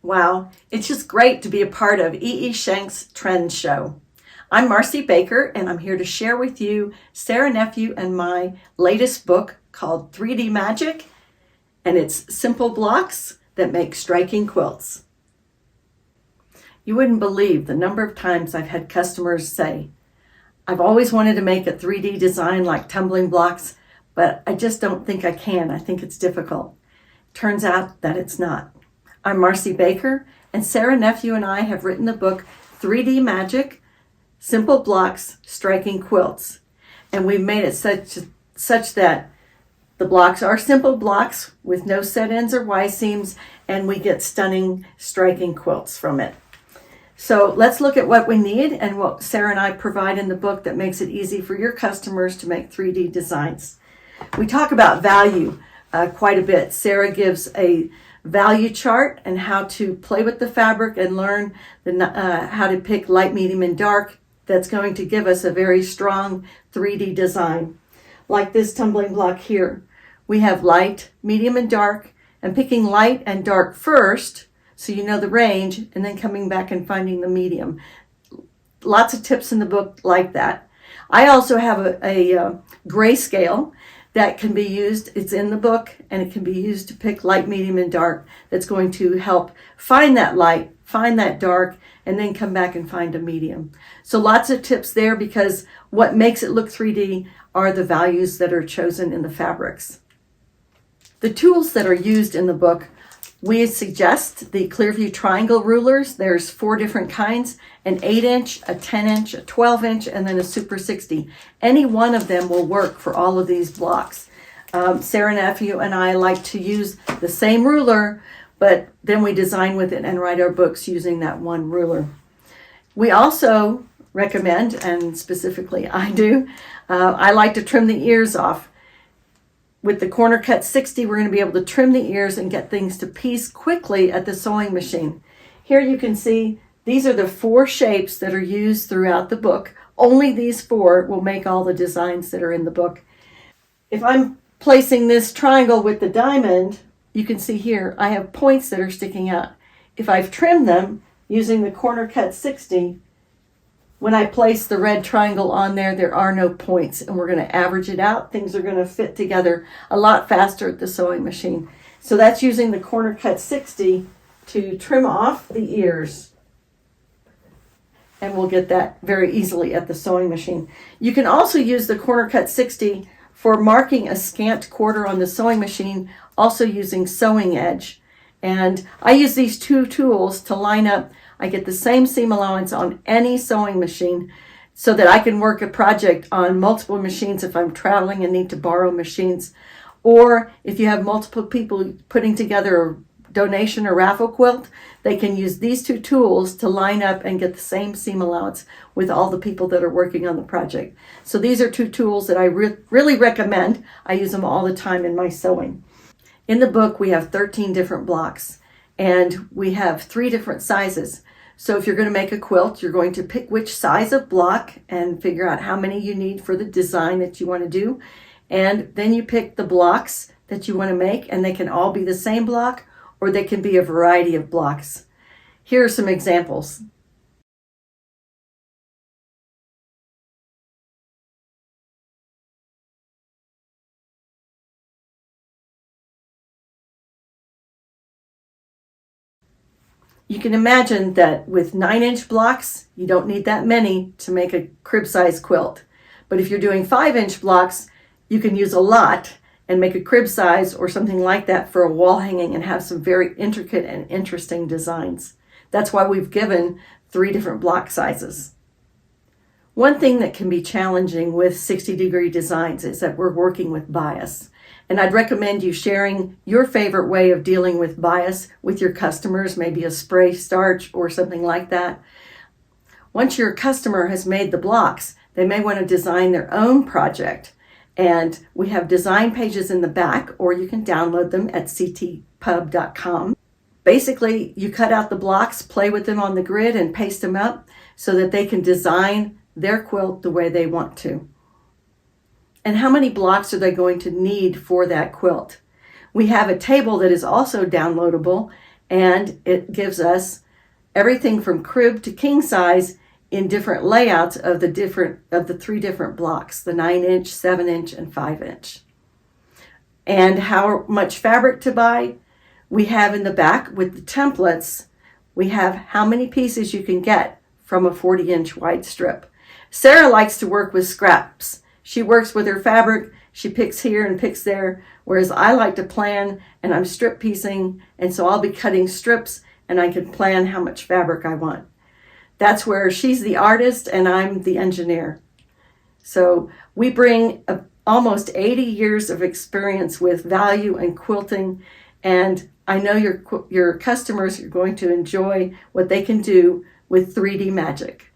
Wow, it's just great to be a part of E.E. Schenk's Trend Show. I'm Marci Baker, and I'm here to share with you Sarah Nephew and my latest book called 3D Magic, and it's simple blocks that make striking quilts. You wouldn't believe the number of times I've had customers say, I've always wanted to make a 3D design like tumbling blocks, but I just don't think I can. I think it's difficult. Turns out that it's not. I'm Marci Baker, and Sarah Nephew and I have written the book 3D Magic, Simple Blocks, Striking Quilts. And we've made it such that the blocks are simple blocks with no set ends or Y seams, and we get stunning, striking quilts from it. So let's look at what we need and what Sarah and I provide in the book that makes it easy for your customers to make 3D designs. We talk about value quite a bit. Sarah gives a value chart and how to play with the fabric and learn how to pick light, medium, and dark. That's going to give us a very strong 3D design. Like this tumbling block here, we have light, medium, and dark, and picking light and dark first so you know the range, and then coming back and finding the medium. Lots of tips in the book like that. I also have a grayscale that can be used. It's in the book, and it can be used to pick light, medium, and dark. That's going to help find that light, find that dark, and then come back and find a medium. So lots of tips there, because what makes it look 3D are the values that are chosen in the fabrics. The tools that are used in the book, we suggest the Clearview triangle rulers. There's 4 different kinds, an 8-inch, a 10-inch, a 12-inch, and then a Super 60. Any one of them will work for all of these blocks. Sarah Nephew and I like to use the same ruler, but then we design with it and write our books using that one ruler. We also recommend, and specifically I do, I like to trim the ears off. With the corner cut 60, we're going to be able to trim the ears and get things to piece quickly at the sewing machine. Here you can see these are the 4 shapes that are used throughout the book. Only these 4 will make all the designs that are in the book. If I'm placing this triangle with the diamond, you can see here I have points that are sticking out. If I've trimmed them using the corner cut 60, when I place the red triangle on there, there are no points, and we're going to average it out. Things are going to fit together a lot faster at the sewing machine. So that's using the corner cut 60 to trim off the ears. And we'll get that very easily at the sewing machine. You can also use the corner cut 60 for marking a scant quarter on the sewing machine, also using sewing edge. And I use these 2 tools to line up. I get the same seam allowance on any sewing machine so that I can work a project on multiple machines if I'm traveling and need to borrow machines. Or if you have multiple people putting together a donation or raffle quilt, they can use these 2 tools to line up and get the same seam allowance with all the people that are working on the project. So these are 2 tools that I really recommend. I use them all the time in my sewing. In the book, we have 13 different blocks, and we have 3 different sizes. So if you're going to make a quilt, you're going to pick which size of block and figure out how many you need for the design that you want to do. And then you pick the blocks that you want to make, and they can all be the same block, or they can be a variety of blocks. Here are some examples. You can imagine that with 9-inch blocks, you don't need that many to make a crib size quilt. But if you're doing 5-inch blocks, you can use a lot and make a crib size or something like that for a wall hanging and have some very intricate and interesting designs. That's why we've given 3 different block sizes. One thing that can be challenging with 60-degree designs is that we're working with bias. And I'd recommend you sharing your favorite way of dealing with bias with your customers, maybe a spray starch or something like that. Once your customer has made the blocks, they may want to design their own project. And we have design pages in the back, or you can download them at ctpub.com. Basically, you cut out the blocks, play with them on the grid, and paste them up so that they can design their quilt the way they want to. And how many blocks are they going to need for that quilt? We have a table that is also downloadable, and it gives us everything from crib to king size in different layouts of the three different blocks, the 9-inch, 7-inch, and 5-inch. And how much fabric to buy? We have in the back with the templates, we have how many pieces you can get from a 40-inch wide strip. Sarah likes to work with scraps. She works with her fabric, she picks here and picks there, whereas I like to plan, and I'm strip piecing, and so I'll be cutting strips and I can plan how much fabric I want. That's where she's the artist and I'm the engineer. So we bring almost 80 years of experience with value and quilting, and I know your customers are going to enjoy what they can do with 3D Magic.